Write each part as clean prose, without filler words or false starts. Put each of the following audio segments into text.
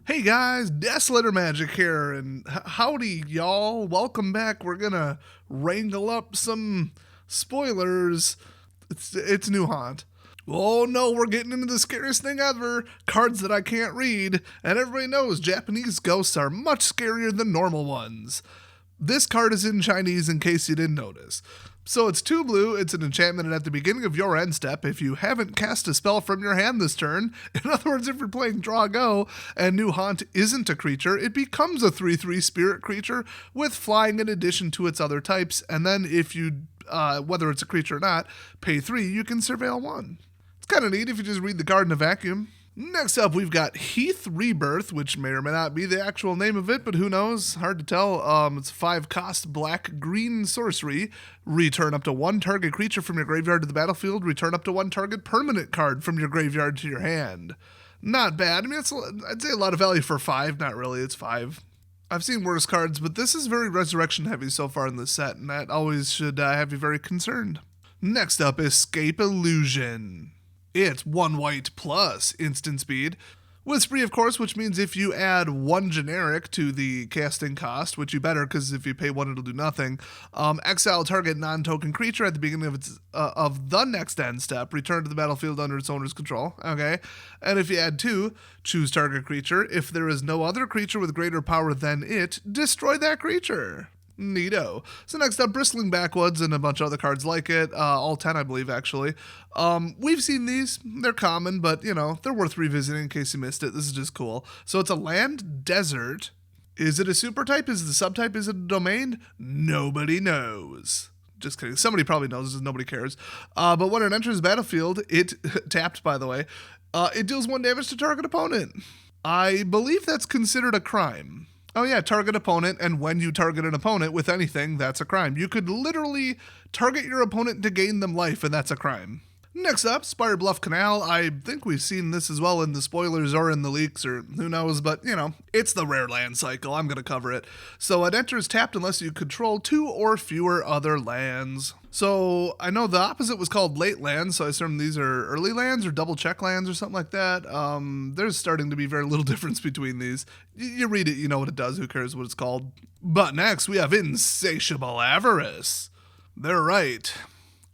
Hey guys, Desolator Magic here, and howdy y'all. Welcome back. We're gonna wrangle up some spoilers. It's New Haunt. Oh no, we're getting into the scariest thing ever. Cards that I can't read, and everybody knows Japanese ghosts are much scarier than normal ones. This card is in Chinese in case you didn't notice. So it's 2 blue, it's an enchantment, and at the beginning of your end step, if you haven't cast a spell from your hand this turn, in other words, if you're playing Draw Go, and New Haunt isn't a creature, it becomes a 3/3 spirit creature with flying in addition to its other types, and then if you, whether it's a creature or not, pay 3, you can surveil 1. It's kind of neat if you just read the card in a vacuum. Next up, we've got Heath Rebirth, which may or may not be the actual name of it, but who knows? Hard to tell. It's 5-cost black-green sorcery. Return up to 1 target creature from your graveyard to the battlefield. Return up to 1 target permanent card from your graveyard to your hand. Not bad. I mean, I'd say a lot of value for 5. Not really. It's 5. I've seen worse cards, but this is very resurrection heavy so far in this set, and that always should have you very concerned. Next up, Escape Illusion. It's 1 white plus instant speed. With spree, of course, which means if you add 1 generic to the casting cost, which you better, because if you pay 1, it'll do nothing, exile target non-token creature at the beginning of the next end step, return to the battlefield under its owner's control, okay? And if you add 2, choose target creature. If there is no other creature with greater power than it, destroy that creature. Neato. So next up, Bristling Backwoods and a bunch of other cards like it. All 10, I believe, actually. We've seen these. They're common, but, they're worth revisiting in case you missed it. This is just cool. So it's a land desert. Is it a super type? Is it a subtype? Is it a domain? Nobody knows. Just kidding. Somebody probably knows, just nobody cares. But when it enters the battlefield, it, tapped, by the way, it deals 1 damage to target opponent. I believe that's considered a crime. Oh yeah, target opponent, and when you target an opponent with anything, that's a crime. You could literally target your opponent to gain them life, and that's a crime. Next up, Spire Bluff Canal. I think we've seen this as well in the spoilers or in the leaks, or who knows, but, it's the rare land cycle. I'm going to cover it. So it enters tapped unless you control 2 or fewer other lands. So I know the opposite was called late lands, so I assume these are early lands or double check lands or something like that. There's starting to be very little difference between these. You read it, you know what it does, who cares what it's called. But next, we have Insatiable Avarice. They're right.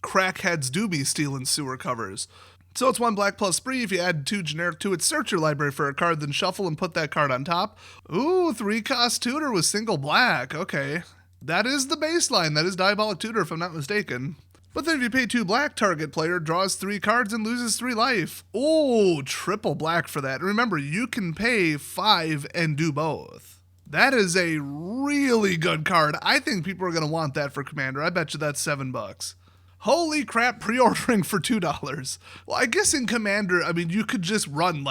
Crackheads do be stealing sewer covers. So it's 1 black plus spree. If you add 2 generic to it, search your library for a card, then shuffle and put that card on top. Ooh, 3-cost tutor with single black. Okay. That is the baseline. That is Diabolic Tutor, if I'm not mistaken. But then if you pay 2 black, target player draws 3 cards and loses 3 life. Ooh, triple black for that. Remember, you can pay 5 and do both. That is a really good card. I think people are going to want that for Commander. I bet you that's $7. Holy crap, pre-ordering for $2. Well, I guess in Commander, you could just run,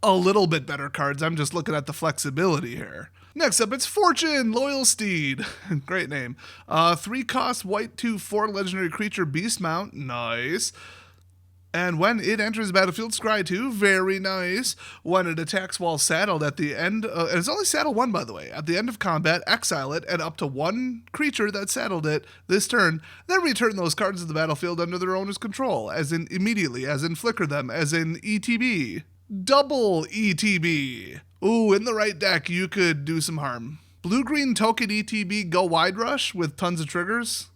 a little bit better cards. I'm just looking at the flexibility here. Next up, it's Fortune, Loyal Steed. Great name. 3-cost, white 2/4 legendary creature, Beast Mount. Nice. And when it enters the battlefield, scry 2, very nice. When it attacks while saddled at the end, and it's only saddle 1, by the way. At the end of combat, exile it, and up to 1 creature that saddled it this turn, then return those cards to the battlefield under their owner's control, as in immediately, as in flicker them, as in ETB. Double ETB. Ooh, in the right deck, you could do some harm. Blue-green token ETB Go Wide Rush with tons of triggers.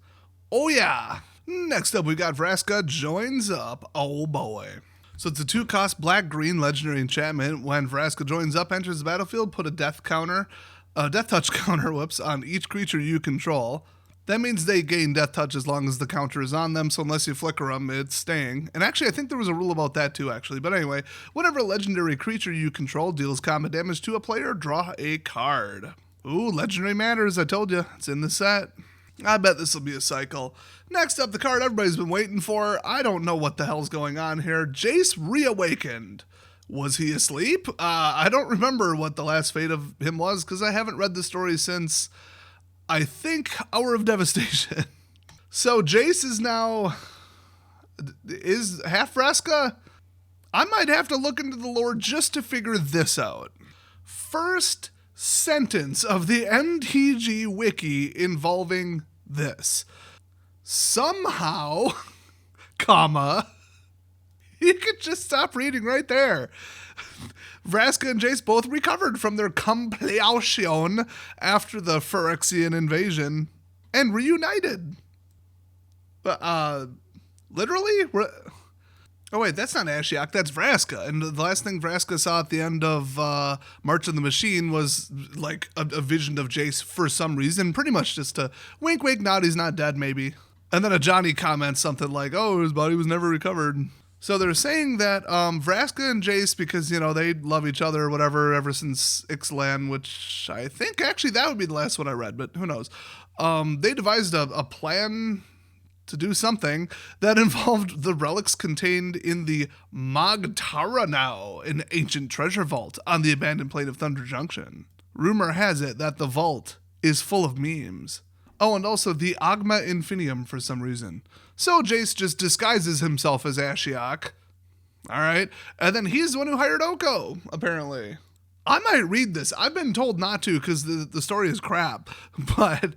Oh yeah. Next up, we got Vraska Joins Up. Oh boy. So it's a 2-cost black-green legendary enchantment. When Vraska joins up, enters the battlefield, put a death touch counter, on each creature you control. That means they gain death touch as long as the counter is on them, so unless you flicker them, it's staying. And actually, I think there was a rule about that too, actually. But anyway, whenever a legendary creature you control deals combat damage to a player, draw a card. Ooh, legendary matters, I told you. It's in the set. I bet this will be a cycle. Next up, the card everybody's been waiting for. I don't know what the hell's going on here. Jace Reawakened. Was he asleep? I don't remember what the last fate of him was, because I haven't read the story since, I think, Hour of Devastation. So Jace is half Vraska? I might have to look into the lore just to figure this out. First sentence of the MTG wiki involving this. Somehow, comma, you could just stop reading right there. Vraska and Jace both recovered from their completion after the Phyrexian invasion and reunited. But, literally? Oh, wait, that's not Ashiok, that's Vraska. And the last thing Vraska saw at the end of March of the Machine was like a vision of Jace for some reason. Pretty much just a wink, wink, nod, he's not dead, maybe. And then a Johnny comments something like, oh, his body was never recovered. So they're saying that Vraska and Jace, because, you know, they love each other or whatever ever since Ixalan, which I think actually that would be the last one I read, but who knows. They devised a plan to do something that involved the relics contained in the Magtara now, an ancient treasure vault on the abandoned plane of Thunder Junction. Rumor has it that the vault is full of memes. Oh, and also the Agma Infinium for some reason. So Jace just disguises himself as Ashiok. Alright, and then he's the one who hired Oko, apparently. I might read this. I've been told not to because the story is crap, but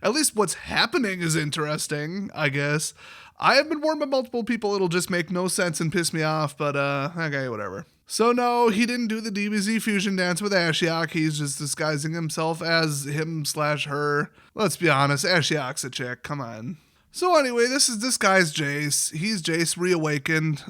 at least what's happening is interesting, I guess. I have been warned by multiple people it'll just make no sense and piss me off, but okay, whatever. So no, he didn't do the DBZ fusion dance with Ashiok, he's just disguising himself as him/her. Let's be honest, Ashiok's a chick, come on. So anyway, this guy's Jace. He's Jace reawakened.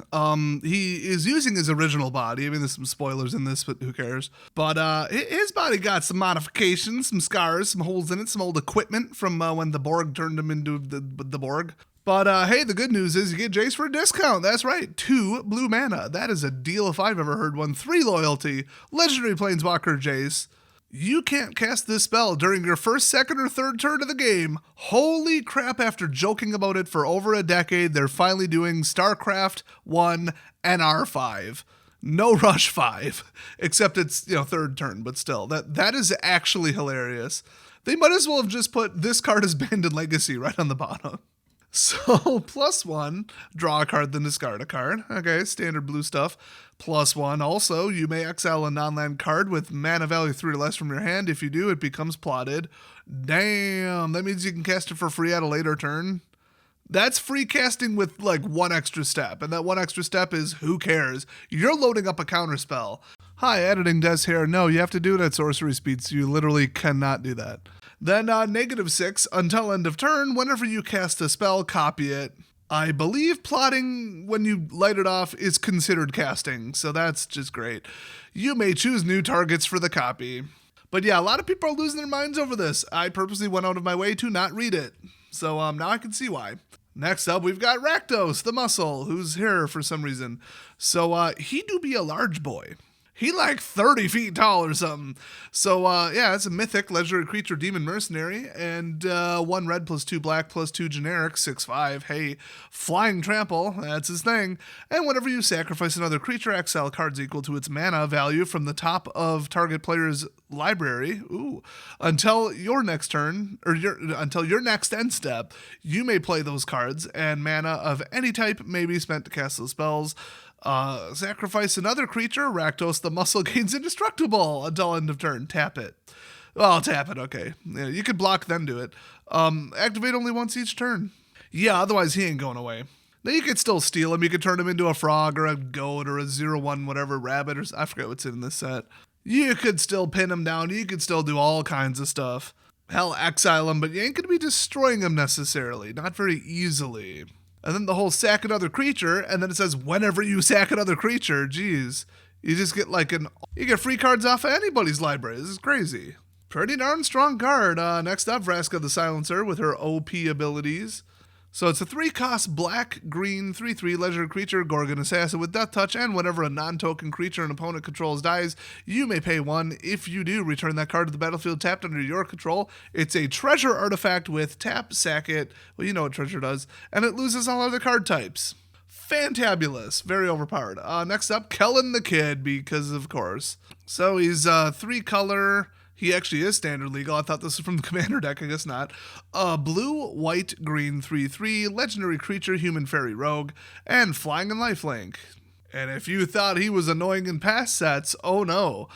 He is using his original body. I mean, there's some spoilers in this, but who cares? But his body got some modifications, some scars, some holes in it, some old equipment from when the Borg turned him into the Borg. But hey, the good news is you get Jace for a discount. That's right, 2 blue mana. That is a deal if I've ever heard one. 3 loyalty, legendary planeswalker Jace. You can't cast this spell during your first, second, or third turn of the game. Holy crap, after joking about it for over a decade, they're finally doing StarCraft 1 and R5. No Rush 5, except it's, you know, third turn, but still. That is actually hilarious. They might as well have just put this card as banned in Legacy right on the bottom. So, +1, draw a card, then discard a card. Okay, standard blue stuff. +1, also, you may exile a non-land card with mana value 3 or less from your hand. If you do, it becomes plotted. Damn, that means you can cast it for free at a later turn. That's free casting with, like, 1 extra step, and that 1 extra step is, who cares? You're loading up a counterspell. Hi, editing does here. No, you have to do it at sorcery speed, so you literally cannot do that. Then -6, until end of turn, whenever you cast a spell, copy it. I believe plotting when you light it off is considered casting, so that's just great. You may choose new targets for the copy. But yeah, a lot of people are losing their minds over this. I purposely went out of my way to not read it. So now I can see why. Next up, we've got Rakdos, the muscle, who's here for some reason. So he do be a large boy. He like 30 feet tall or something. So, yeah, it's a mythic legendary creature demon mercenary. And 1 red +2 black +2 generic, 6/5. Hey, flying trample, that's his thing. And whenever you sacrifice another creature, exile cards equal to its mana value from the top of target player's library. Until your next turn, or until your next end step, you may play those cards, and mana of any type may be spent to cast those spells. Sacrifice another creature, Rakdos the muscle gains indestructible until end of turn. Tap it. Well, tap it, okay. Yeah, you could block then do it. Activate only once each turn. Yeah, otherwise he ain't going away. Now you could still steal him. You could turn him into a frog or a goat or a 0/1 whatever rabbit, or I forget what's in this set. You could still pin him down. You could still do all kinds of stuff. Hell, exile him, but you ain't going to be destroying him necessarily. Not very easily. And then the whole sack another creature, and then it says whenever you sack another creature. Geez, you just get like you get free cards off of anybody's library. This is crazy. Pretty darn strong card. Next up, Vraska the Silencer with her OP abilities. So it's a 3-cost black, green, 3/3 legendary creature, Gorgon Assassin with Death Touch, and whenever a non-token creature an opponent controls dies, you may pay 1. If you do, return that card to the battlefield tapped under your control. It's a treasure artifact with tap, sack it, well, you know what treasure does, and it loses all other card types. Fantabulous. Very overpowered. Next up, Kellen the Kid, because of course. So he's 3-color... He actually is standard legal. I thought this was from the commander deck. I guess not. Blue, white, green, 3/3, legendary creature, human fairy rogue, and flying and lifelink. And if you thought he was annoying in past sets, oh no.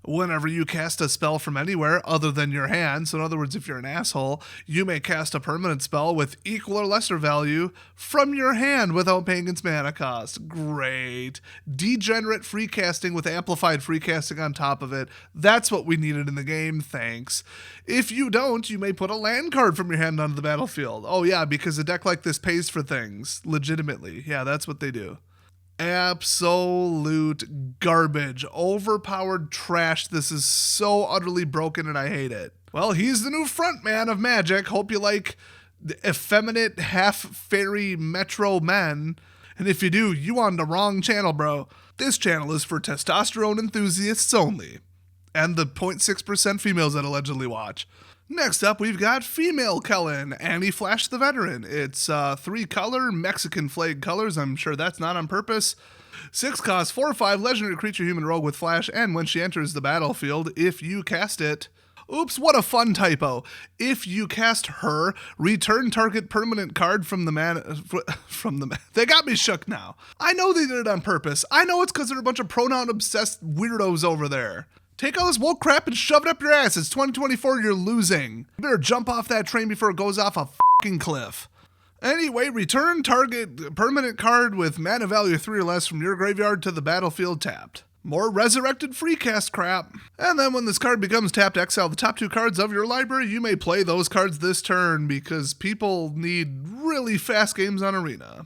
Whenever you cast a spell from anywhere other than your hand, so in other words, if you're an asshole, you may cast a permanent spell with equal or lesser value from your hand without paying its mana cost. Great. Degenerate free casting with amplified free casting on top of it. That's what we needed in the game, thanks. If you don't, you may put a land card from your hand onto the battlefield. Oh yeah, because a deck like this pays for things, legitimately. Yeah, that's what they do. Absolute garbage. Overpowered trash. This is so utterly broken and I hate it. Well, he's the new frontman of Magic. Hope you like the effeminate half-fairy metro men. And if you do, you on the wrong channel, bro. This channel is for testosterone enthusiasts only. And the 0.6% females that allegedly watch. Next up, we've got Female Kellen, Annie Flash the Veteran. It's 3-color, Mexican flag colors. I'm sure that's not on purpose. 6 cost, 4/5, legendary creature, human rogue with flash, and when she enters the battlefield, if you cast it... Oops, what a fun typo. If you cast her, return target permanent card from the mana... They got me shook now. I know they did it on purpose. I know it's because they're a bunch of pronoun-obsessed weirdos over there. Take all this woke crap and shove it up your ass. It's 2024, you're losing. You better jump off that train before it goes off a fucking cliff. Anyway, return target permanent card with mana value 3 or less from your graveyard to the battlefield tapped. More resurrected free cast crap. And then when this card becomes tapped, exile the top 2 cards of your library. You may play those cards this turn because people need really fast games on Arena.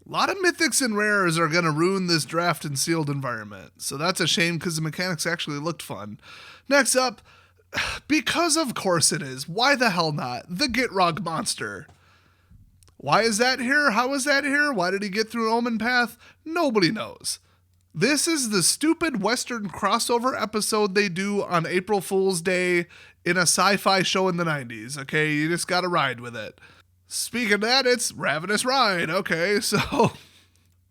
A lot of mythics and rares are going to ruin this draft and sealed environment. So that's a shame because the mechanics actually looked fun. Next up, because of course it is, why the hell not? The Gitrog monster. Why is that here? How is that here? Why did he get through Omen Path? Nobody knows. This is the stupid Western crossover episode they do on April Fool's Day in a sci-fi show in the 90s, okay? You just gotta ride with it. Speaking of that, it's Ravenous Ride. Okay, so...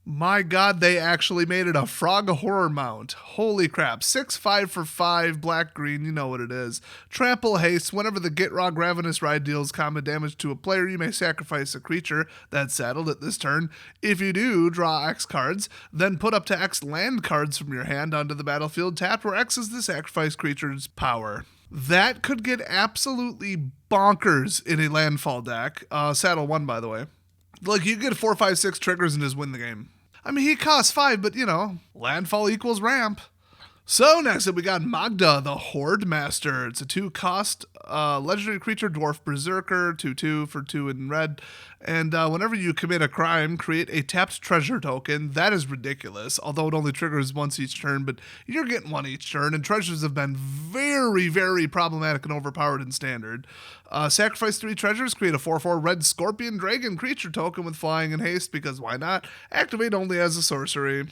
My god, they actually made it a frog horror mount. Holy crap. 6/5 for 5, black-green, you know what it is. Trample haste. Whenever the Gitrog Ravenous Ride deals combat damage to a player, you may sacrifice a creature that's saddled at this turn. If you do, draw X cards, then put up to X land cards from your hand onto the battlefield tapped, where X is the sacrifice creature's power. That could get absolutely bonkers in a landfall deck. Saddle 1, by the way. Like, you get 4, 5, 6 triggers and just win the game. I mean, he costs 5, but, you know, landfall equals ramp. So next up we got Magda, the Horde Master. It's a 2-cost legendary creature, Dwarf Berserker, 2/2 for 2 in red. And whenever you commit a crime, create a tapped treasure token. That is ridiculous, although it only triggers once each turn, but you're getting one each turn, and treasures have been very, very problematic and overpowered in Standard. Sacrifice 3 treasures, create a 4/4 red Scorpion Dragon creature token with flying and haste, because why not? Activate only as a sorcery.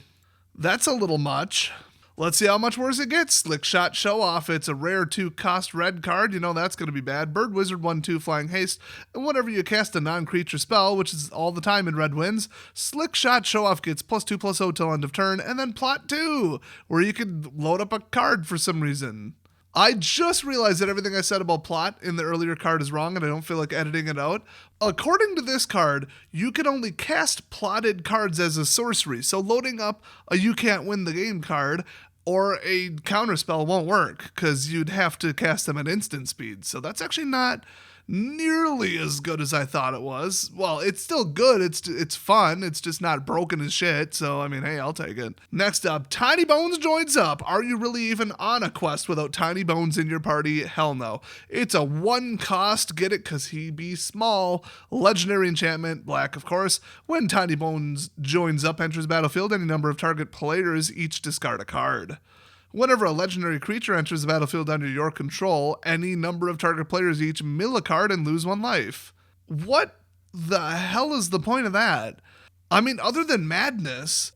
That's a little much. Let's see how much worse it gets. Slick Shot Show Off. It's a rare 2-cost red card. You know that's going to be bad. Bird Wizard 1/2 flying haste. And whenever you cast a non-creature spell, which is all the time in red wins, Slick Shot Show Off gets +2/+0 till end of turn, and then Plot 2, where you can load up a card for some reason. I just realized that everything I said about plot in the earlier card is wrong, and I don't feel like editing it out. According to this card, you can only cast plotted cards as a sorcery, so loading up a you can't win the game card or a counterspell won't work, because you'd have to cast them at instant speed. So that's actually not nearly as good as I thought it was. Well, it's still good. It's fun. It's just not broken as shit. So, I mean, hey, I'll take it. Next up, Tiny Bones joins up. Are you really even on a quest without Tiny Bones in your party? Hell no. It's a 1-cost, get it because he be small, legendary enchantment, black of course. When Tiny Bones joins up, enters battlefield, any number of target players each discard a card. Whenever a legendary creature enters the battlefield under your control, any number of target players each mill a card and lose 1 life. What the hell is the point of that? I mean, other than madness,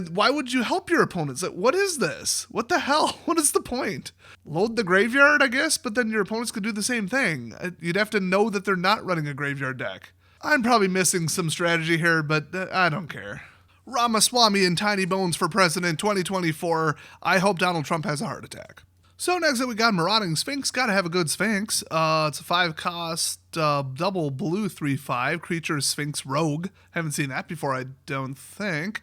why would you help your opponents? Like, what is this? What the hell? What is the point? Load the graveyard, I guess, but then your opponents could do the same thing. You'd have to know that they're not running a graveyard deck. I'm probably missing some strategy here, but I don't care. Ramaswamy and Tiny Bones for President 2024. I hope Donald Trump has a heart attack. So next up we got Marauding Sphinx. Gotta have a good Sphinx. It's a 5-cost double blue 3/5 creature Sphinx Rogue. Haven't seen that before, I don't think.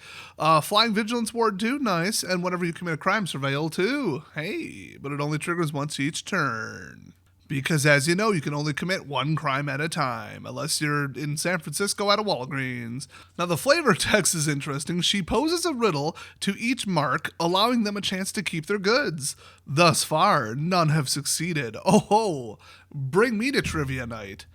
Flying Vigilance Ward 2, nice. And whenever you commit a crime, surveil 2. Hey, but it only triggers once each turn. Because as you know, you can only commit one crime at a time, unless you're in San Francisco at a Walgreens. Now the flavor text is interesting. She poses a riddle to each mark, allowing them a chance to keep their goods. Thus far, none have succeeded. Oh ho, bring me to trivia night.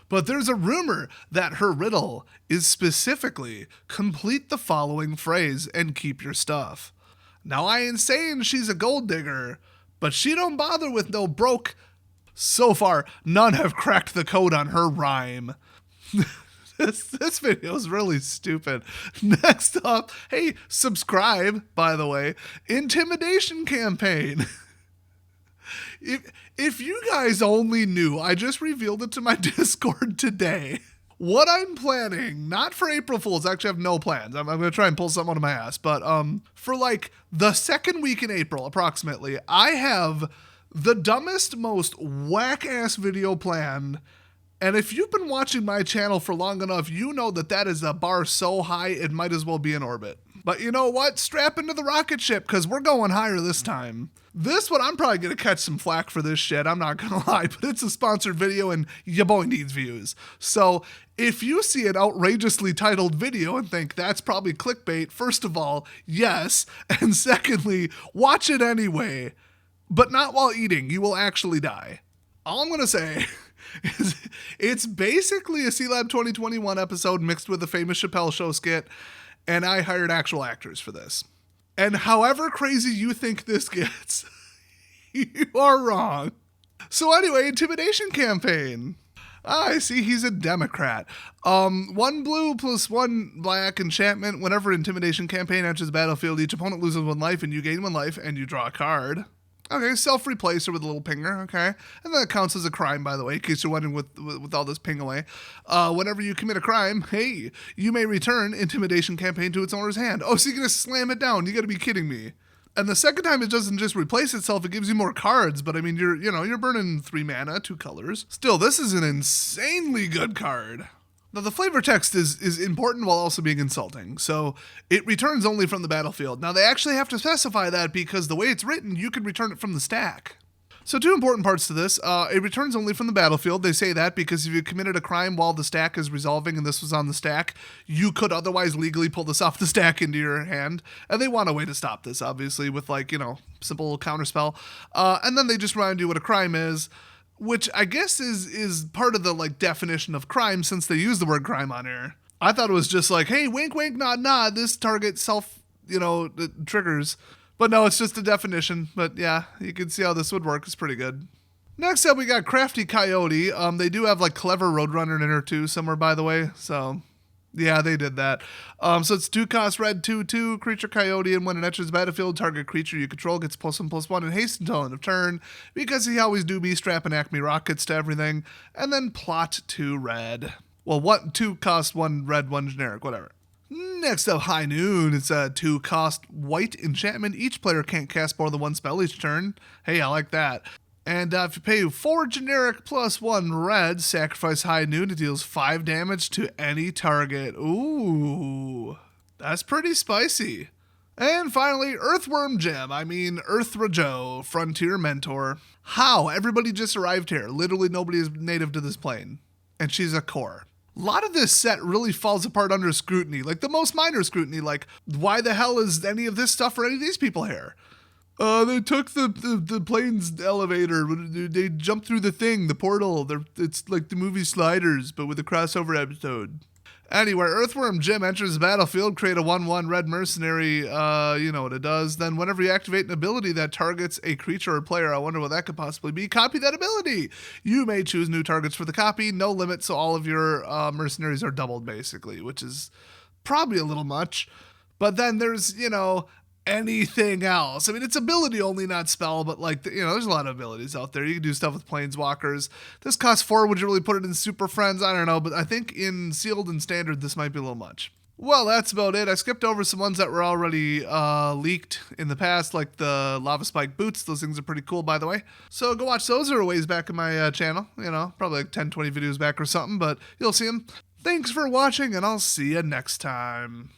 But there's a rumor that her riddle is specifically, complete the following phrase and keep your stuff. Now I ain't saying she's a gold digger, but she don't bother with no broke. So far, none have cracked the code on her rhyme. This video is really stupid. Next up, hey, subscribe, by the way, intimidation campaign. If you guys only knew, I just revealed it to my Discord today. What I'm planning, not for April Fools, I actually have no plans. I'm going to try and pull something out of my ass, but for like the second week in April, approximately, I have the dumbest, most whack-ass video planned. And if you've been watching my channel for long enough, you know that that is a bar so high it might as well be in orbit. But you know what? Strap into the rocket ship, because we're going higher this time. This one, I'm probably going to catch some flack for this shit, I'm not going to lie, but it's a sponsored video and your boy needs views. So if you see an outrageously titled video and think that's probably clickbait, first of all, yes. And secondly, watch it anyway. But not while eating. You will actually die. All I'm going to say is it's basically a C-Lab 2021 episode mixed with a famous Chappelle Show skit, and I hired actual actors for this. And however crazy you think this gets, you are wrong. So anyway, intimidation campaign. I see he's a Democrat. 1 blue plus 1 black enchantment. Whenever intimidation campaign enters the battlefield, each opponent loses 1 life and you gain 1 life and you draw a card. Okay, self-replacer with a little pinger, okay. And that counts as a crime, by the way, in case you're wondering with all this ping away. Whenever you commit a crime, hey, you may return intimidation campaign to its owner's hand. Oh, so you're going to slam it down. You got to be kidding me. And the second time it doesn't just replace itself, it gives you more cards, but I mean, you're burning 3 mana, 2 colors. Still, this is an insanely good card. Now, the flavor text is important while also being insulting, so it returns only from the battlefield. Now, they actually have to specify that because the way it's written, you can return it from the stack. So 2 important parts to this. It returns only from the battlefield. They say that because if you committed a crime while the stack is resolving and this was on the stack, you could otherwise legally pull this off the stack into your hand. And they want a way to stop this, obviously, with like, simple counterspell. And then they just remind you what a crime is, which I guess is part of the like definition of crime since they use the word crime on here. I thought it was just like, hey, wink, wink, nod, nod, this target triggers. But no, it's just a definition. But yeah, you can see how this would work. It's pretty good. Next up, we got Crafty Coyote. They do have like Clever Roadrunner in here too somewhere, by the way. So yeah, they did that. So it's 2 cost red, 2/2 creature Coyote, and when it enters the battlefield, target creature you control gets +1/+1 and haste until end of turn, because he always do be strapping Acme rockets to everything, and then plot 2 red. Well, 2 cost 1 red, 1 generic, whatever. Next up, High Noon. It's a 2 cost white enchantment. Each player can't cast more than 1 spell each turn. Hey, I like that. And if you pay 4 generic plus 1 red, sacrifice High Noon, it deals 5 damage to any target. Ooh, that's pretty spicy. And finally, Earthworm Gem. Earthra Joe, Frontier Mentor. How? Everybody just arrived here. Literally nobody is native to this plane. And she's a core. A lot of this set really falls apart under scrutiny. Like the most minor scrutiny. Like, why the hell is any of this stuff for any of these people here? They took the plane's elevator. They jumped through the thing, the portal. It's like the movie Sliders, but with a crossover episode. Anyway, Earthworm Jim enters the battlefield, create a 1/1 red mercenary, you know what it does. Then whenever you activate an ability that targets a creature or player, I wonder what that could possibly be, copy that ability. You may choose new targets for the copy, no limit, so all of your mercenaries are doubled, basically, which is probably a little much. But then there's, anything else. It's ability only, not spell, but there's a lot of abilities out there. You can do stuff with planeswalkers. This costs 4. Would you really put it in Super Friends? I don't know, but I think in sealed and standard, this might be a little much. Well, that's about it. I skipped over some ones that were already leaked in the past, like the lava spike boots. Those things are pretty cool, by the way. So go watch those. They're a ways back in my channel. You know, probably like 10, 20 videos back or something, but you'll see them. Thanks for watching, and I'll see you next time.